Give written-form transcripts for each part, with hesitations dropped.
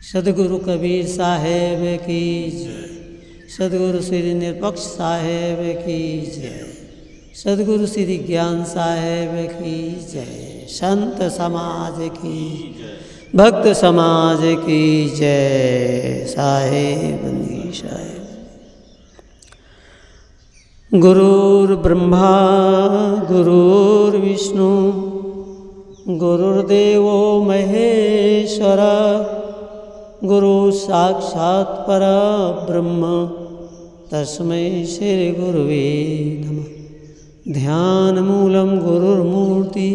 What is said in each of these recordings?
सदगुरु कबीर साहेब की जय। सदगुरु श्री निरपक्ष साहेब की जय। सदगुरु श्री ज्ञान साहेब की जय। संत समाज की जय। भक्त समाज की जय। साहेब बंदी साहेब। गुरुर्ब्रह्मा गुरुर्विष्णु गुरुर्देवो महेश्वर गुरु साक्षात् परब्रह्म तस्मै श्री गुरुवे नमः। ध्यान मूलं गुरुर्मूर्ति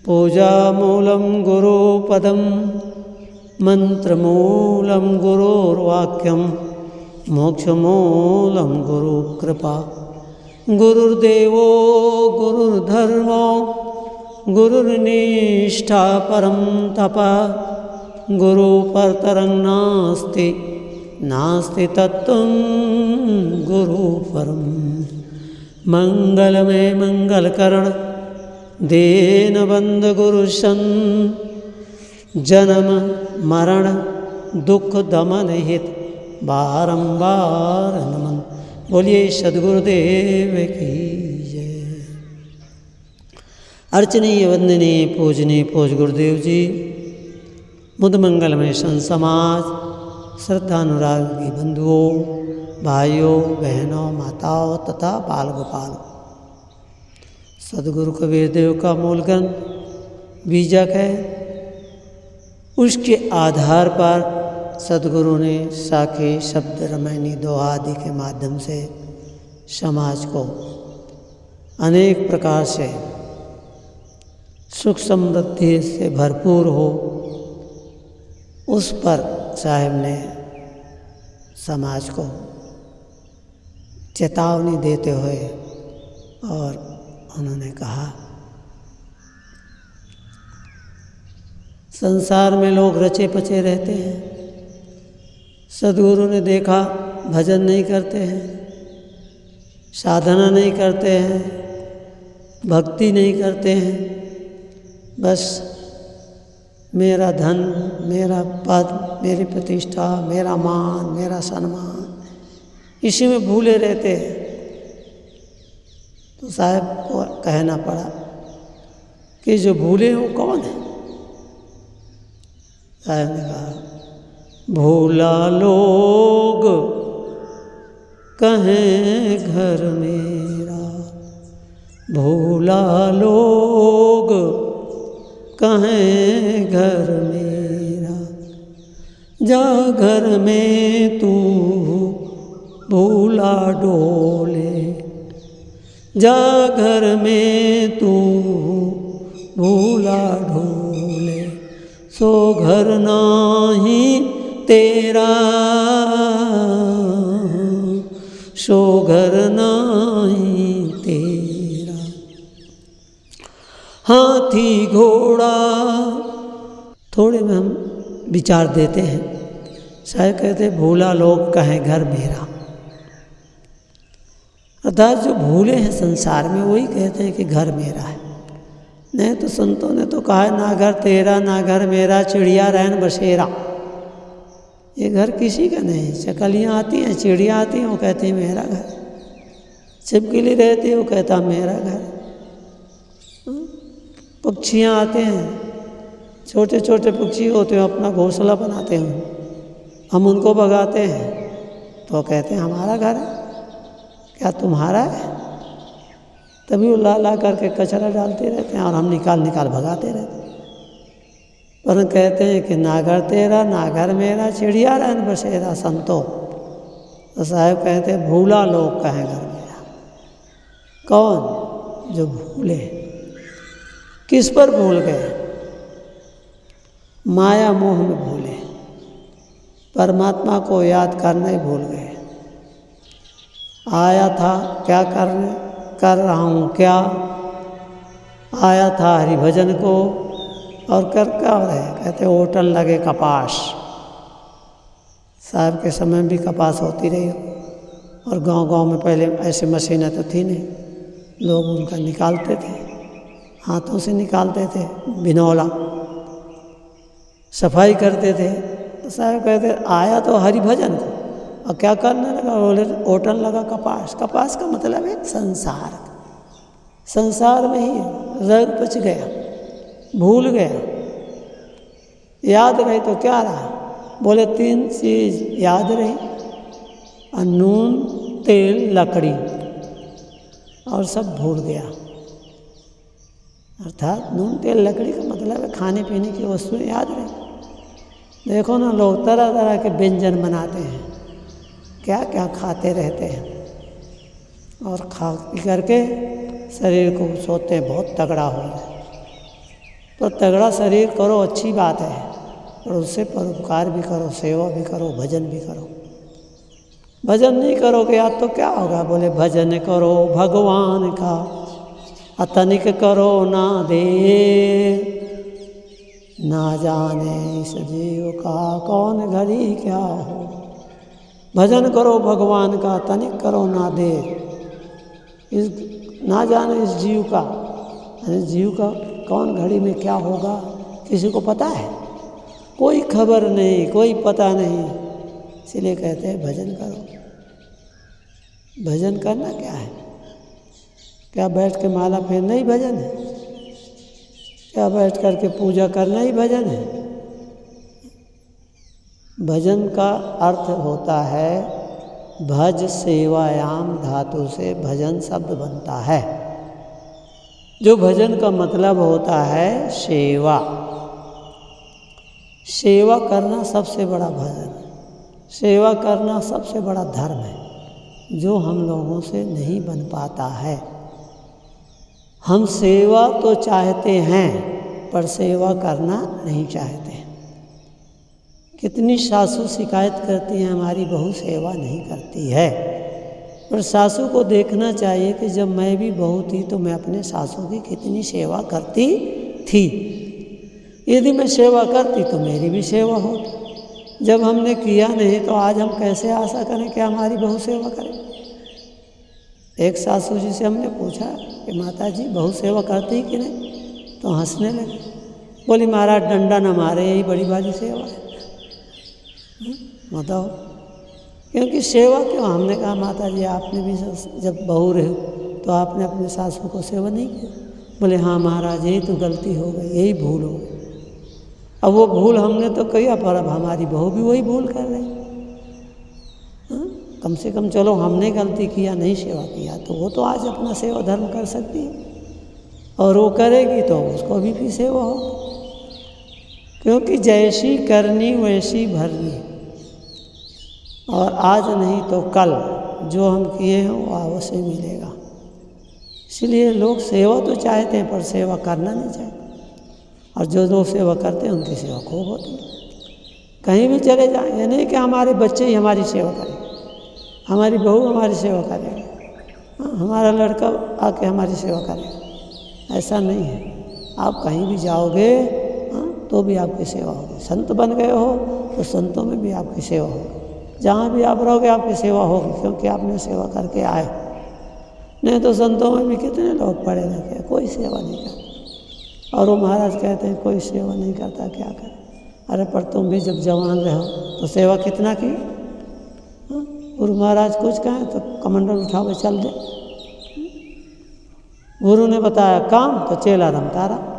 पूजा मूलं गुरुपदं मंत्रमूलं गुरुर्वाक्यं मोक्षमूलं गुरुकृपा। गुरुर्देवो गुरुर्धर्मो गुरुर्निष्ठा परं तपः। गुरु परतरं नास्ति नास्ति तत्त्वं गुरु परं। मंगलमय मंगलकरण दीनबंधु गुरुशन जन्म मरण दुख दमन हित बारंबार नमन। बोलिए सद्गुरुदेव की जय। अर्चनीय वंदनीय पूजनीय पूज गुरुदेव जी, मुद मंगलमय संत समाज, श्रद्धानुरागी बंधुओं, भाइयों बहनों, माताओं तथा बाल गोपाल, सदगुरु कबीर देव का मूल ग्रंथ बीजक है। उसके आधार पर सदगुरु ने साखी शब्द रामायणी दोहा आदि के माध्यम से समाज को अनेक प्रकार से सुख समृद्धि से भरपूर हो, उस पर साहब ने समाज को चेतावनी देते हुए और उन्होंने कहा, संसार में लोग रचे पचे रहते हैं। सदगुरु ने देखा भजन नहीं करते हैं, साधना नहीं करते हैं, भक्ति नहीं करते हैं, बस मेरा धन, मेरा पद, मेरी प्रतिष्ठा, मेरा मान, मेरा सम्मान, इसी में भूले रहते हैं। तो साहब को कहना पड़ा कि जो भूले हो कौन है? साहब ने कहा, भूला लोग कहें घर मेरा, भूला लोग कहें घर मेरा, जा घर में तू भूला डोले, जा घर में तू भूला ढोले, सो घर नाही तेरा, सो घर नाही तेरा। हाथी घोड़ा, थोड़े में हम विचार देते हैं। शायद कहते भूला लोग कहें घर मेरा, अर्थात जो भूले हैं संसार में वही कहते हैं कि घर मेरा है। नहीं तो संतों ने तो कहा है, ना घर तेरा ना घर मेरा, चिड़िया रहन बसेरा। ये घर किसी का नहीं। चकलियाँ आती हैं, चिड़िया आती हैं, वो कहती हैं मेरा घर। छिपकली रहती है, वो कहता मेरा घर। पक्षियाँ आते हैं, छोटे छोटे पक्षी होते हैं, अपना घोंसला बनाते हैं, हम उनको भगाते हैं तो कहते हैं हमारा घर है। क्या तुम्हारा है? तभी वो ला ला करके कचरा डालते रहते हैं और हम निकाल निकाल भगाते रहते हैं। पर कहते हैं कि ना घर तेरा ना घर मेरा, चिड़िया रहन बसेरा संतो। तो साहब कहते हैं भूला लोग कहें घर मेरा। कौन? जो भूले। किस पर भूल गए? माया मोह में भूले, परमात्मा को याद करना ही भूल गए। आया था क्या करने, कर रहा हूँ क्या? आया था हरिभजन को और कर क्या रहे? कहते होटल लगे कपास। साहब के समय भी कपास होती रही और गांव-गांव में पहले ऐसे मशीनें तो थी नहीं, लोग उनका निकालते थे, हाथों से निकालते थे, बिनौला सफाई करते थे। साहब कहते आया तो हरि भजन को, और क्या करने लगा, बोले ओटन लगा कपास। कपास का मतलब है संसार, संसार में ही रग पच गया, भूल गया। याद रही तो क्या रहा, बोले 3 चीज़ याद रही, नून तेल लकड़ी, और सब भूल गया। अर्थात नून तेल लकड़ी का मतलब है खाने पीने की वस्तुएं याद रही। देखो ना, लोग तरह तरह के व्यंजन बनाते हैं, क्या क्या खाते रहते हैं, और खा पी करके शरीर को सोचते हैं बहुत तगड़ा हो जाए। तो तगड़ा शरीर करो, अच्छी बात है, और उससे परोपकार भी करो, सेवा भी करो, भजन भी करो। भजन नहीं करोगे याद तो क्या होगा, बोले भजन करो भगवान का, अतनिक करो ना दे, ना जाने इस जीव का कौन घड़ी क्या हो। भजन करो भगवान का, तनिक करो ना दे, इस ना जाने इस जीव का, जीव का कौन घड़ी में क्या होगा किसी को पता है? कोई खबर नहीं, कोई पता नहीं। इसलिए कहते हैं भजन करो। भजन करना क्या है? क्या बैठ के माला फेरना ही भजन है? क्या बैठ करके पूजा करना ही भजन है? भजन का अर्थ होता है भज सेवायाम धातु से भजन शब्द बनता है, जो भजन का मतलब होता है सेवा। सेवा करना सबसे बड़ा भजन है, सेवा करना सबसे बड़ा धर्म है, जो हम लोगों से नहीं बन पाता है। हम सेवा तो चाहते हैं पर सेवा करना नहीं चाहते हैं। कितनी सासू शिकायत करती हैं हमारी बहू सेवा नहीं करती है, पर सासू को देखना चाहिए कि जब मैं भी बहू थी तो मैं अपने सासू की कितनी सेवा करती थी। यदि मैं सेवा करती तो मेरी भी सेवा होती। जब हमने किया नहीं तो आज हम कैसे आशा करें कि हमारी बहू सेवा करे। एक सासू जी से हमने पूछा कि माता जी बहू सेवा करती कि नहीं, तो हंसने लगे, बोली महाराज डंडा न मारे यही बड़ी बाजी सेवा है। बताओ क्योंकि सेवा क्यों? हमने कहा माता जी आपने भी जब बहू रहे तो आपने अपने सासू को सेवा नहीं की। बोले हाँ महाराज यही तो गलती हो गई, यही भूल हो गई। अब वो भूल हमने तो किया, पर अब हमारी बहू भी वही भूल कर रही। कम से कम चलो हमने गलती किया, नहीं सेवा किया, तो वो तो आज अपना सेवा धर्म कर सकती है, और वो करेगी तो उसको भी सेवा हो, क्योंकि जैसी करनी वैसी भरनी। और आज नहीं तो कल जो हम किए हैं वो अवश्य मिलेगा। इसलिए लोग सेवा तो चाहते हैं पर सेवा करना नहीं चाहते, और जो लोग सेवा करते हैं उनकी सेवा खूब होती है। कहीं भी चले जाएं, ये नहीं कि हमारे बच्चे ही हमारी सेवा करें, हमारी बहू हमारी सेवा करेगी, हमारा लड़का आके हमारी सेवा करेगा, ऐसा नहीं है। आप कहीं भी जाओगे तो भी आपकी सेवा होगी। संत बन गए हो तो संतों में भी आपकी सेवा होगी, जहाँ भी आप रहोगे आपकी सेवा होगी, क्योंकि आपने सेवा करके आए। नहीं तो संतों में भी कितने लोग पड़े रहते हैं, कोई सेवा नहीं करते। और वो महाराज कहते हैं कोई सेवा नहीं करता, क्या करें? अरे पर तुम भी जब जवान रहो तो सेवा कितना की? गुरु महाराज कुछ कहें तो कमंडल उठावे चल दे। गुरु ने बताया काम तो चेला रमता रहा,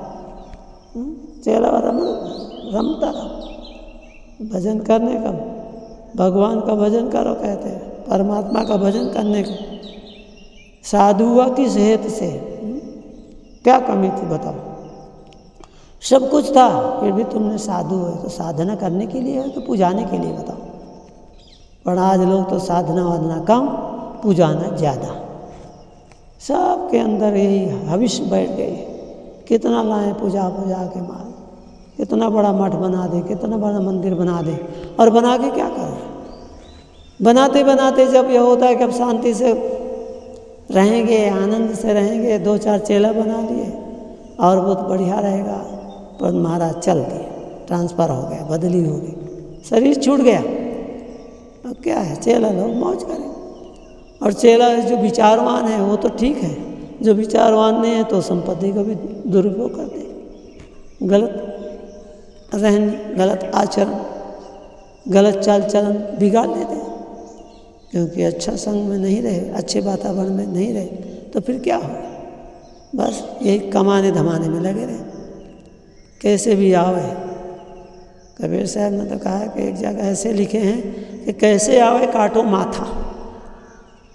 चेला रमता रहा। भजन करने का, भगवान का भजन करो कहते हैं, परमात्मा का भजन करने का। साधु हुआ किस हेतु से? क्या कमी थी बताओ? सब कुछ था फिर भी तुमने साधु हुए, तो साधना करने के लिए है तो पुजाने के लिए? बताओ। पर आज लोग तो साधना वाधना कम, पुजाना ज़्यादा। सबके अंदर यही हविष्य बैठ गई। कितना लाएं पूजा के मार, कितना बड़ा मठ बना दे, कितना बड़ा मंदिर बना दे, और बना के क्या करें? बनाते बनाते जब यह होता है कि अब शांति से रहेंगे, आनंद से रहेंगे, 2-4 चेला बना लिए और बहुत बढ़िया रहेगा, पर महाराज चल दिए, ट्रांसफ़र हो गया, बदली हो गई, शरीर छूट गया। अब क्या है, चेला लोग मौज करें। और चेला जो विचारवान है वो तो ठीक है, जो विचारवान नहीं है तो संपत्ति का भी दुरुपयोग करते, गलत रहन, गलत आचरण, गलत चाल चलन बिगाड़ लेते हैं, क्योंकि अच्छा संग में नहीं रहे, अच्छे वातावरण में नहीं रहे तो फिर क्या होगा, बस यही कमाने धमाने में लगे रहे, कैसे भी आवे। कबीर साहब ने तो कहा कि एक जगह ऐसे लिखे हैं कि कैसे आवे काटो माथा,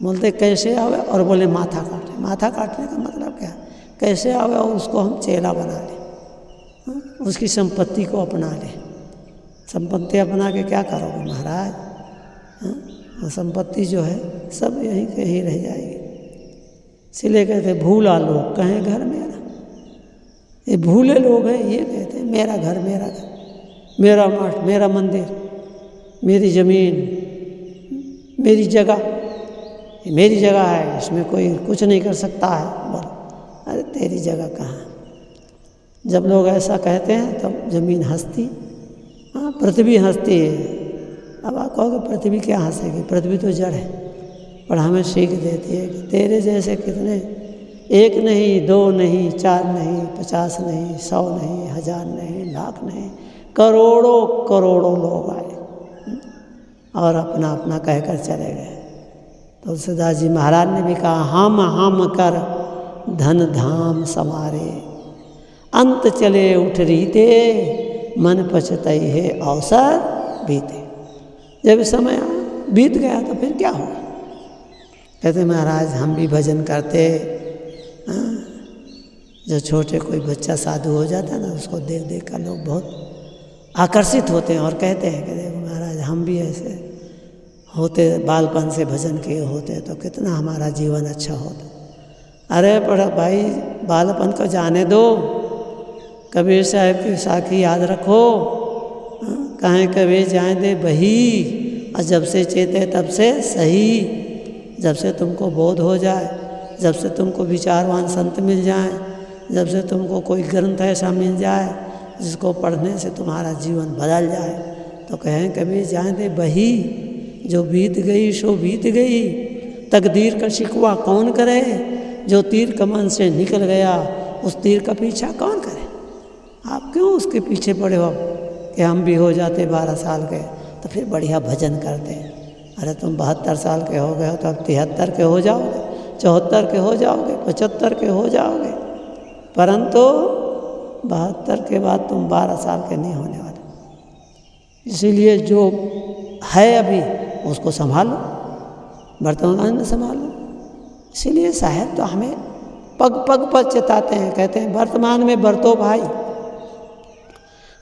बोलते कैसे आवे और बोले माथा काटे। माथा काटने का मतलब क्या, कैसे आवे और उसको हम चेला बना लें, उसकी संपत्ति को अपना लें। संपत्ति अपना के क्या करोगे महाराज, वो संपत्ति जो है सब यहीं के ही रह जाएगी। इसलिए कहते भूला लोग कहें घर मेरा, ये भूले लोग हैं, ये कहते हैं मेरा घर, मेरा घर, मेरा मठ, मेरा मंदिर, मेरी ज़मीन, मेरी जगह, मेरी जगह है, इसमें कोई कुछ नहीं कर सकता है। बोलो अरे तेरी जगह कहाँ। जब लोग ऐसा कहते हैं तब ज़मीन हंसती, हाँ पृथ्वी हंसती है। अब आप कहोगे पृथ्वी क्या हंसेगी, पृथ्वी तो जड़ है, पर हमें सीख देती है कि तेरे जैसे कितने, एक नहीं, दो नहीं, चार नहीं, 50 नहीं, 100 नहीं, 1000 नहीं, लाख नहीं, करोड़ों करोड़ों लोग आए और अपना अपना कहकर चले गए। तुलसीदास जी महाराज ने भी कहा हम कर धन धाम समारे, अंत चले उठ रीते, मन पछतई है अवसर बीते। जब समय बीत गया तो फिर क्या होगा। कहते महाराज हम भी भजन करते, जो छोटे कोई बच्चा साधु हो जाता है ना, उसको देख देख कर लोग बहुत आकर्षित होते हैं और कहते हैं कि देखो महाराज हम भी ऐसे होते, बालपन से भजन किए होते तो कितना हमारा जीवन अच्छा होता। अरे पर भाई बालपन को जाने दो, कबीर साहब की साखी याद रखो, कहें कबीर जाए दे बही, और जब से चेते तब से सही। जब से तुमको बोध हो जाए, जब से तुमको विचारवान संत मिल जाए, जब से तुमको कोई ग्रंथ ऐसा मिल जाए जिसको पढ़ने से तुम्हारा जीवन बदल जाए, तो कहें कबीर जाए दे बही, जो बीत गई सो बीत गई, तकदीर का शिकवा कौन करे, जो तीर कमान से निकल गया उस तीर का पीछा कौन करे। आप क्यों उसके पीछे पड़े हो कि हम भी हो जाते 12 साल के तो फिर बढ़िया भजन करते। अरे तुम 72 साल के हो गए हो तो अब 73 के हो जाओगे, 74 के हो जाओगे, 75 के हो जाओगे, परंतु 72 के बाद तुम 12 साल के नहीं होने वाले। इसीलिए जो है अभी उसको संभालो, वर्तमान में संभालो। इसीलिए साहब तो हमें पग पग पर चेताते हैं, कहते हैं वर्तमान में बरतो भाई,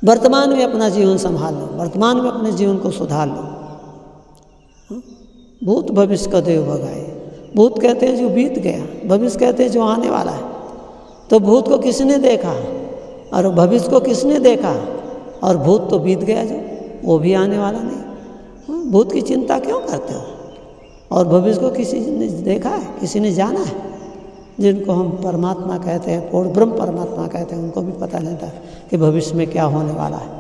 वर्तमान में अपना जीवन संभाल लो, वर्तमान में अपने जीवन को सुधार लो। भूत भविष्य का देव भगाए। भूत कहते हैं जो बीत गया, भविष्य कहते हैं जो आने वाला है। तो भूत को किसने देखा और भविष्य को किसने देखा, और भूत तो बीत गया जो, वो भी आने वाला नहीं। भूत की चिंता क्यों करते हो, और भविष्य को किसी ने देखा है, किसी ने जाना है। जिनको हम परमात्मा कहते हैं, पूर्ण ब्रह्म परमात्मा कहते हैं, उनको भी पता नहीं था कि भविष्य में क्या होने वाला है।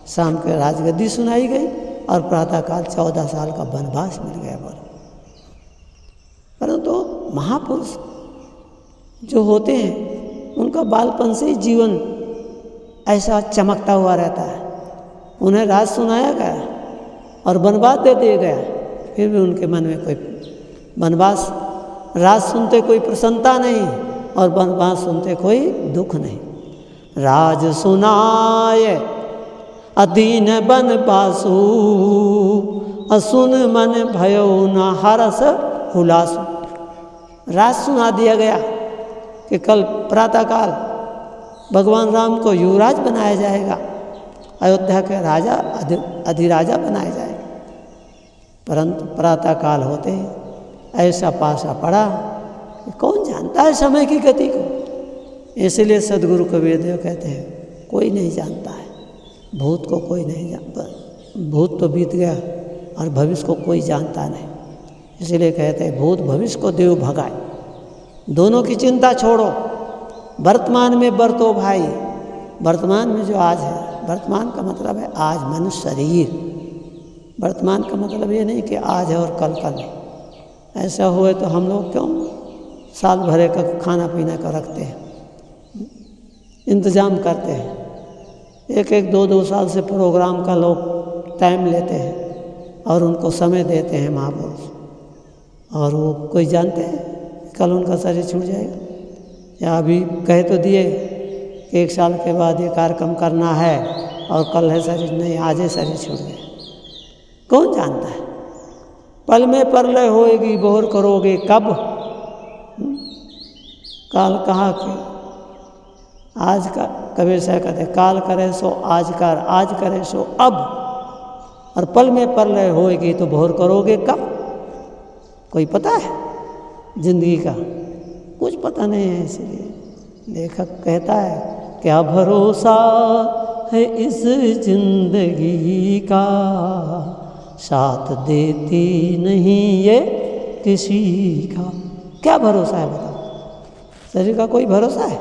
शाम के राजगद्दी सुनाई गई और प्रातःकाल 14 साल का वनवास मिल गया। बोलो परंतु महापुरुष जो होते हैं उनका बालपन से ही जीवन ऐसा चमकता हुआ रहता है। उन्हें राज सुनाया गया और वनवास दे दिया गया, फिर भी उनके मन में कोई वनवास, राज सुनते कोई प्रसन्नता नहीं और वनवास सुनते कोई दुख नहीं। राज सुनाए अधीन बन पासु, असुन मन भयो न हरस हुलासु। राज सुना दिया गया कि कल प्रातःकाल भगवान राम को युवराज बनाया जाएगा, अयोध्या के राजा अधिराजा बनाया जाएगा। परंतु प्रातःकाल होते ही ऐसा पासा पड़ा कि कौन जानता है समय की गति को। इसलिए सदगुरु कबीरदेव कहते हैं कोई नहीं जानता है, भूत को कोई नहीं जानता, भूत तो बीत गया और भविष्य को कोई जानता नहीं। इसलिए कहते हैं भूत भविष्य को देव भगाए। दोनों की चिंता छोड़ो, वर्तमान में बरतो भाई। वर्तमान में जो आज है, वर्तमान का मतलब है आज मनुष्य शरीर। वर्तमान का मतलब ये नहीं कि आज है और कल नहीं। ऐसा हुए तो हम लोग क्यों साल भरे का खाना पीना का रखते हैं, इंतज़ाम करते हैं। एक 2 साल से प्रोग्राम का लोग टाइम लेते हैं और उनको समय देते हैं महापुरुष, और वो कोई जानते हैं कल उनका शरीर छूट जाएगा, या अभी कह तो दिए कि 1 साल के बाद ये कार्यक्रम करना है और कल है शरीर, नहीं आज ही शरीर छूट गया। कौन जानता है? पल में परलय होएगी, बोर करोगे कब? काल कहाँ के आज का, कबीर साहब कहते काल करे सो आज कर, आज करे सो अब, और पल में परलय होएगी तो भोर करोगे कब? कोई पता है जिंदगी का? कुछ पता नहीं है। इसलिए लेखक कहता है क्या भरोसा है इस जिंदगी का, साथ देती नहीं ये किसी का। क्या भरोसा है बताओ? शरीर का कोई भरोसा है?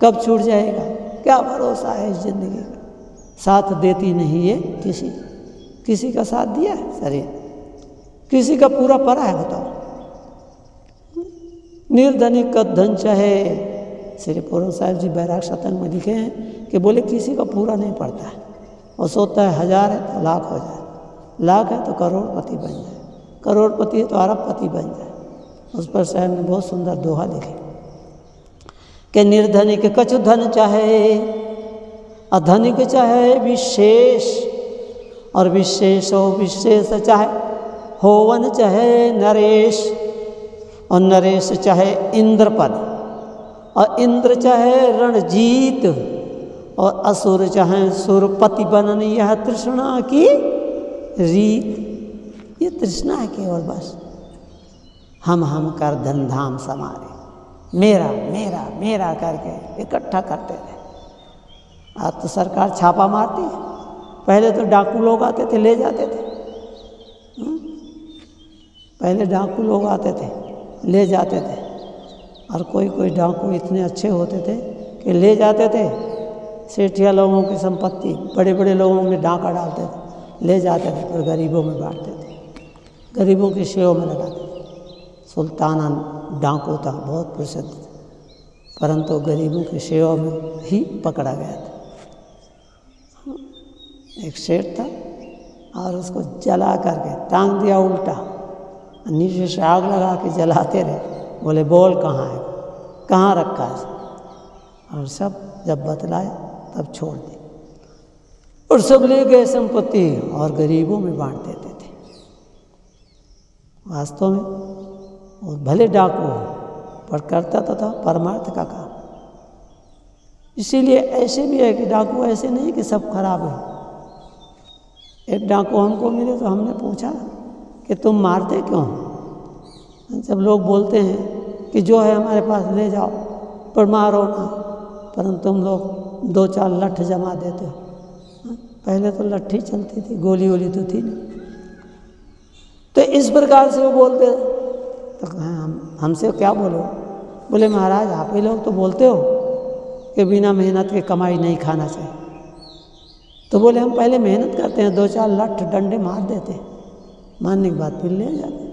कब छूट जाएगा? क्या भरोसा है इस जिंदगी का? साथ देती नहीं ये किसी का साथ दिया है शरीर? किसी का पूरा परा है बताओ? निर्धनिक का धन चाहे, श्री पूर्ण साहिब जी बैराग शतंग में लिखे हैं कि बोले किसी का पूरा नहीं पड़ता है। और सोचता है 1000 है तो लाख हो जाए, लाख है तो करोड़पति बन जाए, करोड़पति है तो अरबपति बन जाए। उस पर साहब ने बहुत सुंदर दोहा लिखे कि निर्धनिक कछु धन चाहे, अधनिक चाहे विशेष, और विशेष हो विशेष चाहे होवन चाहे नरेश, और नरेश चाहे इंद्रपद, और इंद्र चाहे रणजीत, और असुर चाहे सुरपति बनन, यह तृष्णा की रीत। ये तृष्णा है केवल, बस हम कर धन धाम समारे, मेरा मेरा मेरा करके इकट्ठा करते रहे। आज तो सरकार छापा मारती है, पहले तो डाकू लोग आते थे ले जाते थे। पहले डाकू लोग आते थे ले जाते थे, और कोई डाकू इतने अच्छे होते थे कि ले जाते थे सेठिया लोगों की संपत्ति, बड़े बड़े लोगों में डाका डालते थे, ले जाते थे पर गरीबों में बांटते थे, गरीबों की सेवा में लगाते थे। सुल्ताना डाकू था, बहुत प्रसिद्ध था, परंतु गरीबों की सेवा में ही पकड़ा गया था। एक सेठ था और उसको जला करके टांग दिया उल्टा, नीचे से आग लगा के जलाते रहे। बोले बोल कहाँ है, कहाँ रखा है? और सब जब बतलाए तब छोड़ दी, और सब ले गए संपत्ति और गरीबों में बांट देते थे। वास्तव में वो भले डाकू हो पर करता तो था परमार्थ का काम। इसीलिए ऐसे भी है कि डाकू ऐसे नहीं कि सब खराब है। एक डाकू हमको मिले तो हमने पूछा कि तुम मारते क्यों? जब लोग बोलते हैं कि जो है हमारे पास ले जाओ पर मारो ना, परंतु तुम लोग 2-4 लठ जमा देते हो। पहले तो लट्ठी चलती थी, गोली वोली तो थी नहीं। तो इस प्रकार से वो बोलते, तो हमसे क्या बोलो? बोले महाराज आप ही लोग तो बोलते हो कि बिना मेहनत के कमाई नहीं खाना चाहिए। तो बोले हम पहले मेहनत करते हैं, 2-4 लठ डंडे मार देते हैं, मारने के बाद फिर ले जाते।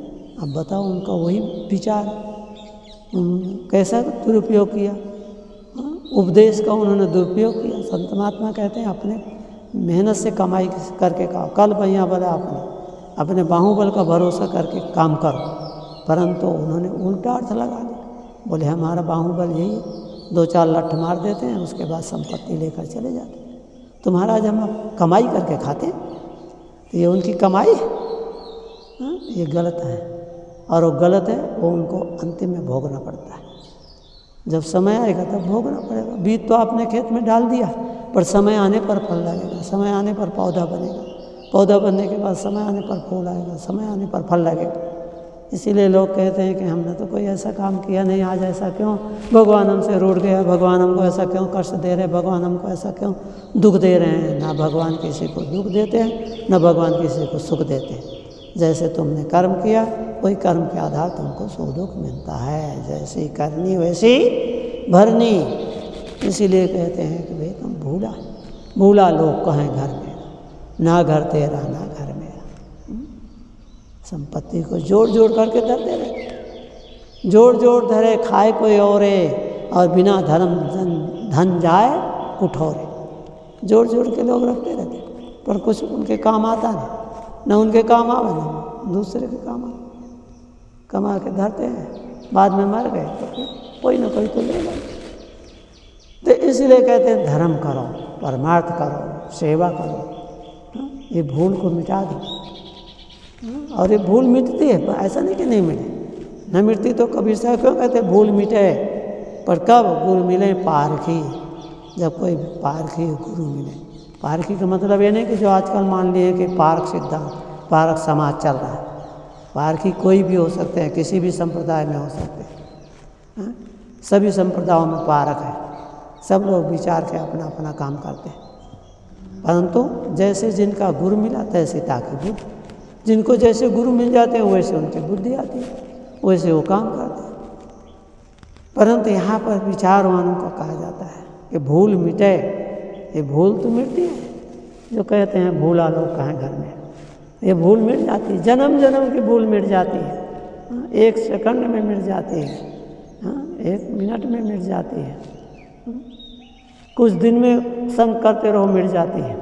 अब बताओ उनका वही विचार, कैसा दुरुपयोग किया? उपदेश का उन्होंने दुरुपयोग किया। संत महात्मा कहते हैं अपने मेहनत से कमाई करके खाओ। कल भैया बोला अपने बाहुबल का भरोसा करके काम करो, परंतु उन्होंने उल्टा अर्थ लगा दिया। बोले हमारा बाहुबल यही है, 2-4 लठ मार देते हैं, उसके बाद संपत्ति लेकर चले जाते हैं। तो महाराज हम कमाई करके खाते हैं, तो ये उनकी कमाई है, ये गलत है। और वो गलत है, वो उनको अंतिम में भोगना पड़ता है। जब समय आएगा तब भोगना पड़ेगा। बीज तो आपने खेत में डाल दिया, पर समय आने पर फल लगेगा, समय आने पर पौधा बनेगा, पौधा बनने के बाद समय आने पर फूल आएगा, समय आने पर फल लगेगा। इसीलिए लोग कहते हैं कि हमने तो कोई ऐसा काम किया नहीं, आज ऐसा क्यों? भगवान हमसे रूठ गया, भगवान हमको ऐसा क्यों कष्ट दे रहे, भगवान हमको ऐसा क्यों दुख दे रहे हैं? ना भगवान किसी को दुख देते हैं, ना भगवान किसी को सुख देते हैं। जैसे तुमने कर्म किया वही कर्म के आधार तुमको सुख दुख मिलता है। जैसी करनी वैसी भरनी। इसीलिए कहते हैं कि भाई तुम भूला लोग कहें घर में, ना घर तेरा ना घर मेरा। संपत्ति को जोड़ जोड़ करके धरते रहे, जोड़ जोड़ धरे खाए कोई औरे, और बिना धर्म धन जाए कुठौरे। जोड़ जोड़ के लोग रखते रहते। पर कुछ उनके काम आता नहीं, न उनके काम आवे न दूसरे के काम आवे। कमा के धरते हैं, बाद में मर गए तो फिर कोई ना कोई तो ले गए। तो इसलिए कहते हैं धर्म करो, परमार्थ करो, सेवा करो, ये भूल को मिटा दो। और ये भूल मिटती है, ऐसा नहीं कि नहीं मिटे, न मिटती तो कबीर साहब क्यों कहते भूल मिटे, पर कब गुरु मिले पारखी, जब कोई पारखी गुरु मिले। पारखी का मतलब ये नहीं कि जो आजकल मान लिए कि पारख सिद्धांत, पारख समाज चल रहा है। पारखी कोई भी हो सकते हैं, किसी भी संप्रदाय में हो सकते हैं, सभी संप्रदायों में पारख है, सब लोग विचार के अपना अपना काम करते हैं। परंतु जैसे जिनका गुरु मिला तैसे ताकि बुद्धि, जिनको जैसे गुरु मिल जाते हैं वैसे उनकी बुद्धि आती है, वैसे वो काम करते हैं। परंतु यहाँ पर विचारवानों को कहा जाता है कि भूल मिटे, ये भूल तो मिटती है। जो कहते हैं भूला लोग कहाँ घर में, ये भूल मिट जाती है, जन्म जन्म की भूल मिट जाती है, एक सेकंड में मिट जाती है, एक मिनट में मिट जाती है, कुछ दिन में संग करते रहो मिट जाती है,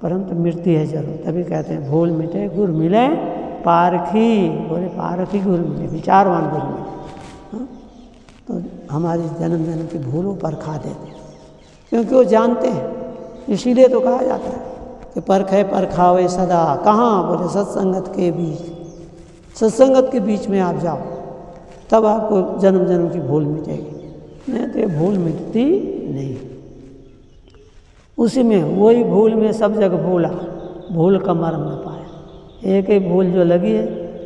परंतु मिटती है जरूर। तभी कहते हैं भूल मिटे गुरु मिले पारखी, बोले पारखी गुरु मिले, विचारवान गुरु मिले। तो हमारी जन्म जन्म की भूलों पर खा देते हैं, क्योंकि वो जानते हैं। इसीलिए तो कहा जाता है कि परखे परखावे सदा, कहाँ, बोले सत्संगत के बीच, सत्संगत के बीच में आप जाओ, तब आपको जन्म जन्म की भूल मिटेगी, नहीं तो ये भूल मिटती नहीं। उसी में वही भूल में सब जगह भूला, भूल का मर्म न पाया। एक एक भूल जो लगी है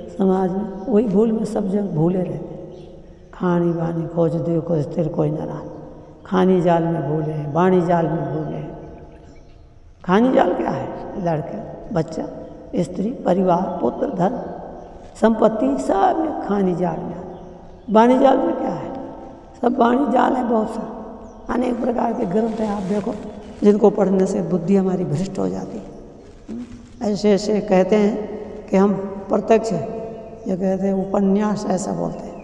समाज में, वही भूल में सब जगह भूले रहते। खानी बानी खोज दे को स्थिर कोई न रहा, खानी जाल में भूले, बाणी जाल में भूले। खानी जाल क्या है? लड़के, बच्चा, स्त्री, परिवार, पुत्र, धन, संपत्ति, सब में खानी जाल में। बाणी जाल में क्या है? सब बाणी जाल है, बहुत सा अनेक प्रकार के ग्रंथ हैं, आप देखो, जिनको पढ़ने से बुद्धि हमारी भ्रष्ट हो जाती है। ऐसे ऐसे कहते हैं कि हम प्रत्यक्ष, ये कहते हैं उपन्यास, ऐसा बोलते हैं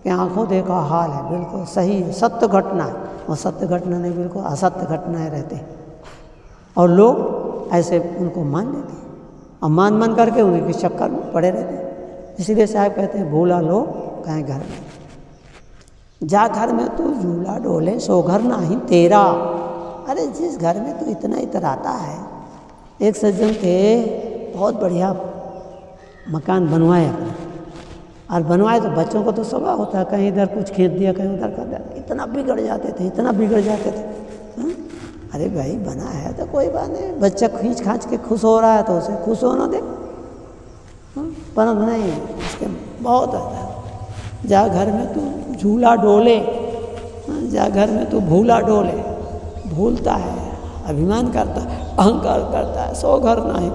कि आंखों देखा हाल है, बिल्कुल सही है, सत्य घटना है। और सत्य घटना नहीं, बिल्कुल असत्य घटनाएं रहते हैं, और लोग ऐसे उनको मान लेते हैं, और मान मान करके उनके चक्कर में पड़े रहते हैं। इसीलिए साहब कहते हैं भूला लोग कहें घर में, जा घर में तू झूला डोले सो घर नाही तेरा। अरे जिस घर में तू इतना इतराता है, एक सज्जन थे, बहुत बढ़िया मकान बनवाए अपना, और बनवाए तो बच्चों को तो स्वभाव होता है, कहीं इधर कुछ खींच दिया, कहीं उधर कर दिया, इतना बिगड़ जाते थे, इतना बिगड़ जाते थे। अरे भाई बना है तो कोई बात नहीं, बच्चा खींच खांच के खुश हो रहा है तो उसे खुश होना दे, परंतु नहीं, इसके बहुत आता है। जा घर में तू झूला डोले, जा घर में तू भूला डोले, भूलता है, अभिमान करता है, अहंकार करता है, सो घर नहीं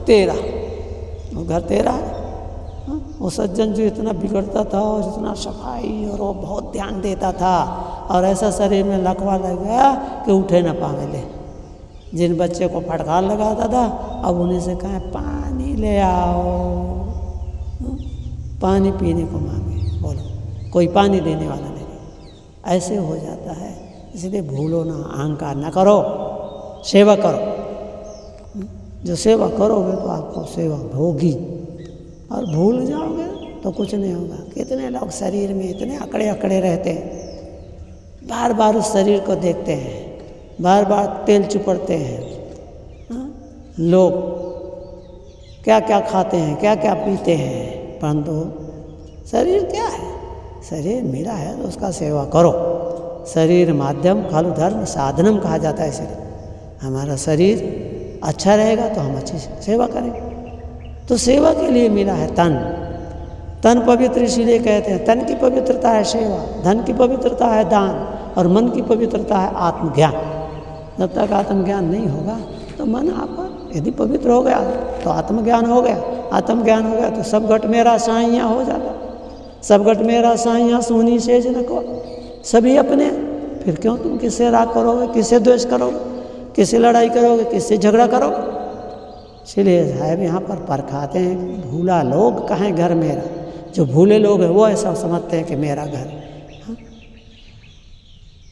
तेरा, वो घर तेरा है। वो सज्जन जो इतना बिगड़ता था और इतना सफाई और वो बहुत ध्यान देता था, और ऐसा शरीर में लकवा लग गया कि उठे न पावे ले। जिन बच्चे को फटकार लगाता था, अब उन्हीं से कहा पानी ले आओ, पानी पीने को मांगे, बोलो कोई पानी देने वाला नहीं। ऐसे हो जाता है। इसलिए भूलो ना, अहंकार ना करो, सेवा करो। जो सेवा करोगे तो आपको सेवा होगी, और भूल जाओगे तो कुछ नहीं होगा। कितने लोग शरीर में इतने अकड़े अकड़े रहते हैं, बार बार उस शरीर को देखते हैं, बार बार तेल चुपड़ते हैं। लोग क्या क्या खाते हैं, क्या क्या पीते हैं, परंतु शरीर क्या है? शरीर मेरा है तो उसका सेवा करो। शरीर माध्यम खलु धर्म साधनम कहा जाता है। शरीर, हमारा शरीर अच्छा रहेगा तो हम अच्छी सेवा करेंगे। तो सेवा के लिए मिला है तन। तन पवित्र इसीलिए कहते हैं, तन की पवित्रता है सेवा, धन की पवित्रता है दान, और मन की पवित्रता है आत्मज्ञान। जब तक आत्मज्ञान नहीं होगा तो मन आपका यदि पवित्र हो गया तो आत्मज्ञान हो गया, आत्मज्ञान हो गया तो सब घट मेरा साइयाँ हो जाता। सब घट मेरा साइयाँ सोनी सेज न को, सभी अपने। फिर क्यों तुम किससे राग करोगे, किससे द्वेष करोगे, किससे लड़ाई करोगे, किससे झगड़ा करोगे? इसलिए साहब यहाँ पर परखाते हैं, भूला लोग कहें घर मेरा। जो भूले लोग हैं वो ऐसा समझते हैं कि मेरा घर,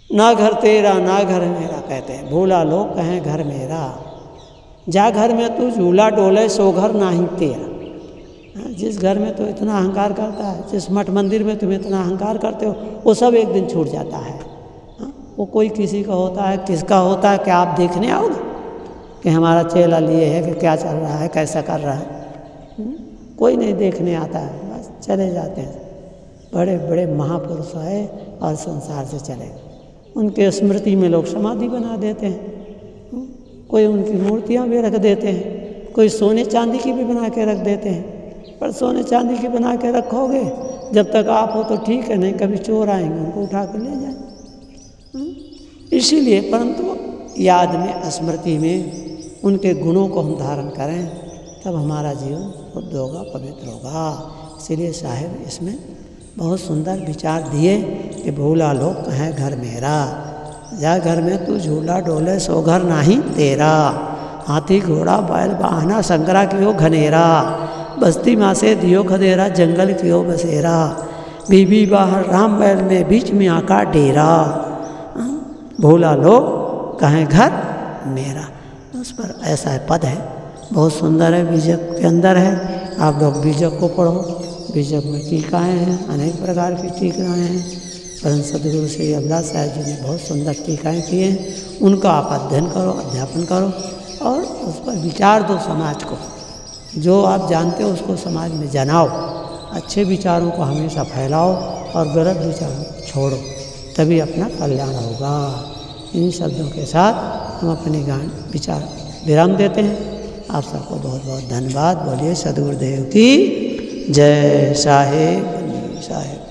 ना घर तेरा ना घर मेरा, कहते हैं भूला लोग कहें घर मेरा। जा घर में तू झूला डोले सो घर नाही तेरा। जिस घर में तो इतना अहंकार करता है, जिस मठ मंदिर में तुम इतना अहंकार करते हो, वो सब एक दिन छूट जाता है। वो कोई किसी का होता है, किसका होता है, क्या आप देखने आओगे कि हमारा चेला लिए है कि क्या चल रहा है, कैसा कर रहा है? कोई नहीं देखने आता है, बस चले जाते हैं। बड़े बड़े महापुरुष आए और संसार से चले गए, उनके स्मृति में लोग समाधि बना देते हैं, कोई उनकी मूर्तियाँ भी रख देते हैं, कोई सोने चांदी की भी बना के रख देते हैं। पर सोने चांदी की बना के रखोगे जब तक आप हो तो ठीक है, नहीं कभी चोर आएंगे उनको उठा कर ले जाएंगे। इसीलिए परंतु याद में, स्मृति में उनके गुणों को हम धारण करें, तब हमारा जीवन शुद्ध होगा, पवित्र होगा। इसीलिए साहेब इसमें बहुत सुंदर विचार दिए कि भूला लोग कहें घर मेरा, जा घर में तू झूला डोले सो घर नाही तेरा। हाथी घोड़ा बैल वाहना संकरा कियो घनेरा, बस्ती माँ से दियो खदेरा जंगल कियो बसेरा। बीबी बाहर राम बैल में बीच में आका डेरा, भूला लोग कहें घर मेरा। उस पर ऐसा पद है, बहुत सुंदर है, बीजक के अंदर है। आप लोग बीजक को पढ़ो, बीजक में टीकाएँ हैं, अनेक प्रकार की टीकाएँ हैं। परम सदगुरु श्री अभिलाष साहब जी ने बहुत सुंदर टीकाएँ की हैं, उनका आप अध्ययन करो, अध्यापन करो और उस पर विचार दो समाज को। जो आप जानते हो उसको समाज में जनाओ, अच्छे विचारों को हमेशा फैलाओ और गलत विचारों को छोड़ो, तभी अपना कल्याण होगा। इन शब्दों के साथ हम अपने गान विचार विराम देते हैं। आप सबको बहुत बहुत धन्यवाद। बोलिए सदगुरुदेव की जय। साहेब साहेब।